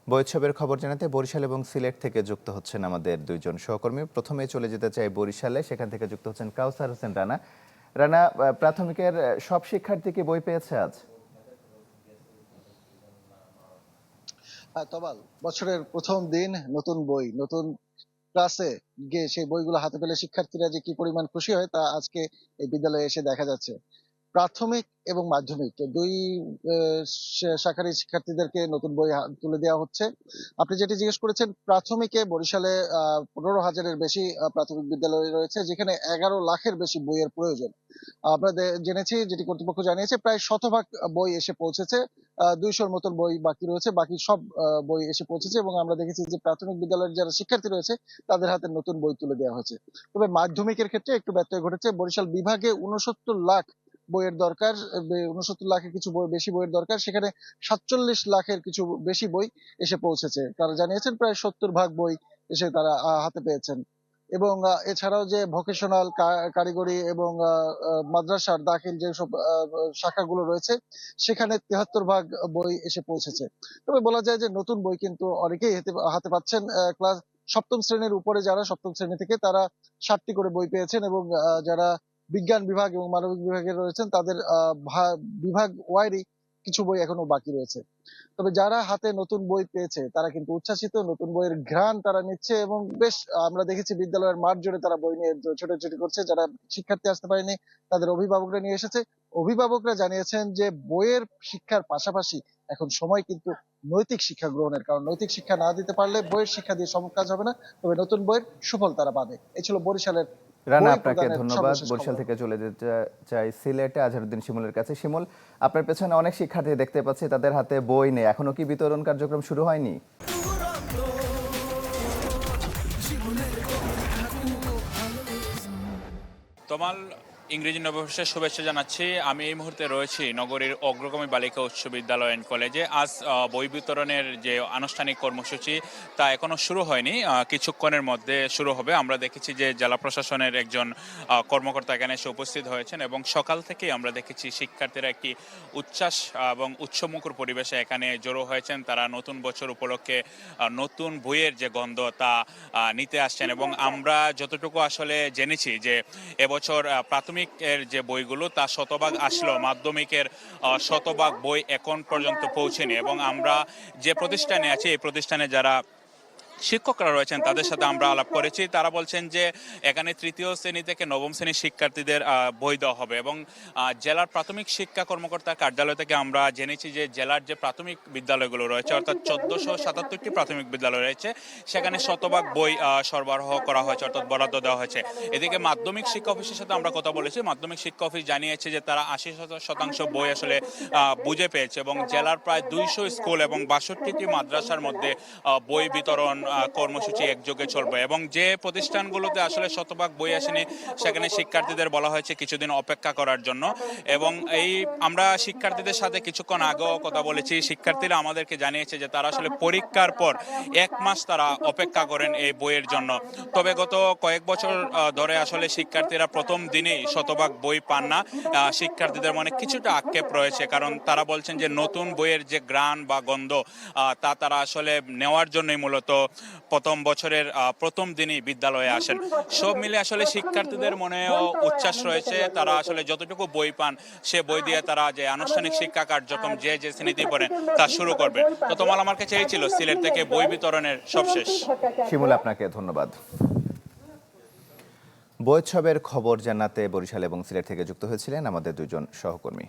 বইউৎসবের খবর জানাতে বরিশাল এবং সিলেট থেকে যুক্ত হচ্ছেন আমাদের দুইজন সহকর্মী। প্রথমে চলে যেতে চাই বরিশালে, সেখান থেকে যুক্ত হচ্ছেন কাউসার হোসেন রানা। রানা, প্রাথমিকের সব শিক্ষার্থী কি বই পেয়েছে আজ? তমাল, বছরের প্রথম দিন নতুন বই, নতুন ক্লাসে গিয়ে সেই বইগুলো হাতে পেলে শিক্ষার্থীরা যে কি পরিমাণ খুশি হয় তা আজকে এই বিদ্যালয়ে এসে দেখা যাচ্ছে। প্রাথমিক এবং মাধ্যমিক দুই শাখারই শিক্ষার্থীদেরকে নতুন বই তুলে দেওয়া হচ্ছে। আপনি যেটি জিজ্ঞেস করেছেন, প্রাথমিকে বরিশালে 15,000-এর বেশি প্রাথমিক বিদ্যালয় রয়েছে, যেখানে 11 লাখের বেশি বইয়ের প্রয়োজন। আমরা জেনেছি, যেটি কর্তৃপক্ষ জানিয়েছে, প্রায় শতভাগ বই এসে পৌঁছেছে। 200-র মতন বই বাকি রয়েছে, বাকি সব বই এসে পৌঁছেছে। এবং আমরা দেখেছি যে প্রাথমিক বিদ্যালয়ের যারা শিক্ষার্থী রয়েছে তাদের হাতে নতুন বই তুলে দেওয়া হয়েছে। তবে মাধ্যমিকের ক্ষেত্রে একটু ব্যত্যয় ঘটেছে। বরিশাল বিভাগে 69 লাখ বইয়ের দরকার, 69 লাখের কিছু বেশি বইয়ের দরকার, সেখানে 47 লাখের কিছু বেশি বই এসে পৌঁছেছে। তারা জানিয়েছেন প্রায় 70 ভাগ বই এসে তারা হাতে পেয়েছেন। এবং এছাড়াও যে ভোকেশনাল, কারিগরি এবং মাদ্রাসার দাখিল যেসব শাখাগুলো রয়েছে, সেখানে 73 ভাগ বই এসে পৌঁছেছে। তবে বলা যায় যে নতুন বই কিন্তু অনেকেই হাতে পাচ্ছেন। ক্লাস সপ্তম শ্রেণীর উপরে যারা, সপ্তম শ্রেণী থেকে, তারা 7টি করে বই পেয়েছেন। এবং যারা বিজ্ঞান বিভাগ এবং মানবিক বিভাগে রয়েছেন তাদের বিভাগ ওয়াইরই কিছু বই এখনো বাকি রয়েছে। তবে যারা হাতে নতুন বই পেয়েছে তারা কিন্তু উচ্ছ্বাসিত, নতুন বইয়ের ঘ্রাণ তারা নিচ্ছে। এবং বেশ আমরা দেখেছি বিদ্যালয়ের মাঠ জুড়ে তারা বই নিয়ে ছোটাছুটি করছে। যারা শিক্ষার্থী আসতে পারেনি তাদের অভিভাবকরা নিয়ে এসেছে। অভিভাবকরা জানিয়েছেন যে বইয়ের শিক্ষার পাশাপাশি এখন সময় কিন্তু নৈতিক শিক্ষা গ্রহণের, কারণ নৈতিক শিক্ষা না দিতে পারলে বইয়ের শিক্ষা দিয়ে সম কাজ হবে না। তবে নতুন বইয়ের সুফল তারা পাবে। এই ছিল বরিশালের রানা, বই আপনাকে প্রদানের ধন্যবাদ। সর্বশেষ বরিশাল খবর। থেকে চলে যেতে চাই সিলেটে, আজহারউদ্দিন শিমুলের কাছে। শিমুল, আপনার পেছনে অনেক শিক্ষার্থী দেখতে পাচ্ছি, তাদের হাতে বই নেই। এখনো কি বিতরণ কার্যক্রম শুরু হয়নি? তমাল, ইংরেজি নববর্ষের শুভেচ্ছা জানাচ্ছি। আমি এই মুহূর্তে রয়েছি নগরীর অগ্রগামী বালিকা উচ্চ বিদ্যালয় অ্যান্ড কলেজে। আজ বই বিতরণের যে আনুষ্ঠানিক কর্মসূচি তা এখনো শুরু হয়নি, কিছুক্ষণের মধ্যে শুরু হবে। আমরা দেখেছি যে জেলা প্রশাসনের একজন কর্মকর্তা এখানে এসে উপস্থিত হয়েছেন এবং সকাল থেকেই আমরা দেখেছি শিক্ষার্থীরা একটি উচ্ছ্বাস এবং উৎসমুখর পরিবেশে এখানে জড়ো হয়েছেন। তারা নতুন বছর উপলক্ষে নতুন বইয়ের যে গন্ধ তা নিতে আসছেন। এবং আমরা যতটুকু আসলে জেনেছি যে এবছর প্রাথমিকের যে বইগুলো তা শতভাগ আসলো, মাধ্যমিকের শতভাগ বই এখন পর্যন্ত পৌঁছেনি। এবং আমরা যে প্রতিষ্ঠানে আছি, এই প্রতিষ্ঠানে যারা শিক্ষকরা রয়েছেন তাদের সাথে আমরা আলাপ করেছি। তারা বলছেন যে এখানে তৃতীয় শ্রেণী থেকে নবম শ্রেণীর শিক্ষার্থীদের বই দেওয়া হবে। এবং জেলার প্রাথমিক শিক্ষা কর্মকর্তার কার্যালয় থেকে আমরা জেনেছি যে জেলার যে প্রাথমিক বিদ্যালয়গুলো রয়েছে, অর্থাৎ 1477টি প্রাথমিক বিদ্যালয় রয়েছে, সেখানে শতভাগ বই সরবরাহ করা হয়েছে, অর্থাৎ বরাদ্দ দেওয়া হয়েছে। এদিকে মাধ্যমিক শিক্ষা অফিসের সাথে আমরা কথা বলেছি। মাধ্যমিক শিক্ষা অফিস জানিয়েছে যে তারা 80% বই আসলে বুঝে পেয়েছে। এবং জেলার প্রায় 200 স্কুল এবং 62টি মাদ্রাসার মধ্যে বই বিতরণ কর্মসূচি একযোগে চলবে। এবং যে প্রতিষ্ঠানগুলোতে আসলে শতভাগ বই আসেনি সেখানে শিক্ষার্থীদের বলা হয়েছে কিছুদিন অপেক্ষা করার জন্য। এবং আমরা শিক্ষার্থীদের সাথে কিছুক্ষণ আগেও কথা বলেছি। শিক্ষার্থীরা আমাদেরকে জানিয়েছে যে তারা আসলে পরীক্ষার পর 1 মাস তারা অপেক্ষা করেন এই বইয়ের জন্য। তবে গত কয়েক বছর ধরে আসলে শিক্ষার্থীরা প্রথম দিনেই শতভাগ বই পান না। শিক্ষার্থীদের মনে কিছুটা আক্ষেপ রয়েছে, কারণ তারা বলছেন যে নতুন বইয়ের যে ঘ্রাণ বা গন্ধ তা তারা আসলে নেওয়ার জন্যই মূলত প্রথম বছরের প্রথম দিনই বিদ্যালয়ে আসেন। সব মিলে আসলে শিক্ষার্থীদের মনেও উচ্ছ্বাস রয়েছে। তারা আসলে যতটুকু বই পান সে বই দিয়ে তারা যে আনুষ্ঠানিক শিক্ষা কার্যক্রম যে শ্রেণীতে পড়েন তা শুরু করবে। তো তোমার আমার কাছে এই ছিল সিলেট থেকে বই বিতরণের সবশেষ। শিমুল, আপনাকে ধন্যবাদ। বইউৎসবের খবর জানাতে বরিশাল এবং সিলেট থেকে যুক্ত হয়েছিলেন আমাদের দুজন সহকর্মী।